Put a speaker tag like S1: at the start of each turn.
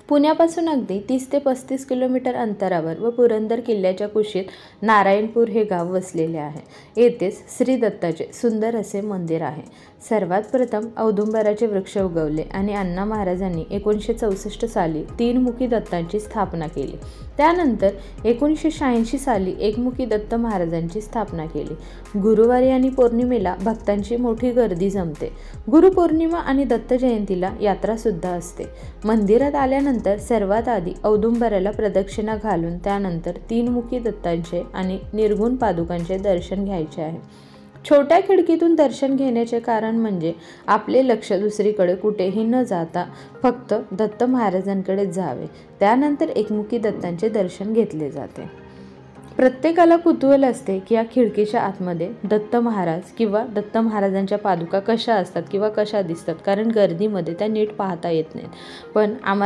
S1: पुण्यापासून अगदी 30 ते 35 किलोमीटर अंतरावर व पुरंदर किल्ल्याच्या कुशीत नारायणपूर हे गाव वसलेले आहे. येथेच श्री दत्ताचे सुंदर असे मंदिर आहे. सर्वात प्रथम औदुंबराचे वृक्ष उगवले आणि अण्णा महाराजांनी 1964 साली तीनमुखी दत्तांची स्थापना केली. त्यानंतर 1986 साली एकमुखी दत्त महाराजांची स्थापना केली. गुरुवारी आणि पौर्णिमेला भक्तांची मोठी गर्दी जमते. गुरुपौर्णिमा आणि दत्त जयंतीला यात्रासुद्धा असते. मंदिरात आल्यानंतर सर्वात आधी औदुंबराला प्रदक्षिणा घालून त्यानंतर तीनमुखी दत्तांचे आणि निर्गुण पादुकांचे दर्शन घ्यायचे आहे. छोट्या खिडकीतून दर्शन घेण्याचे कारण म्हणजे आपले लक्ष दुसरीकडे कुठेही न जाता फक्त दत्त महाराजांकडे जावे. त्यानंतर एकमुखी दत्तांचे दर्शन घेतले जाते. प्रत्येकाला कुतूहल असते की या खिडकीच्या आतमध्ये दत्त महाराज किंवा दत्त महाराजांच्या पादुका कशा असतात किंवा कशा दिसतात, कारण गर्दीमध्ये त्या नीट पाहता येत नाहीत. पण आम्हाला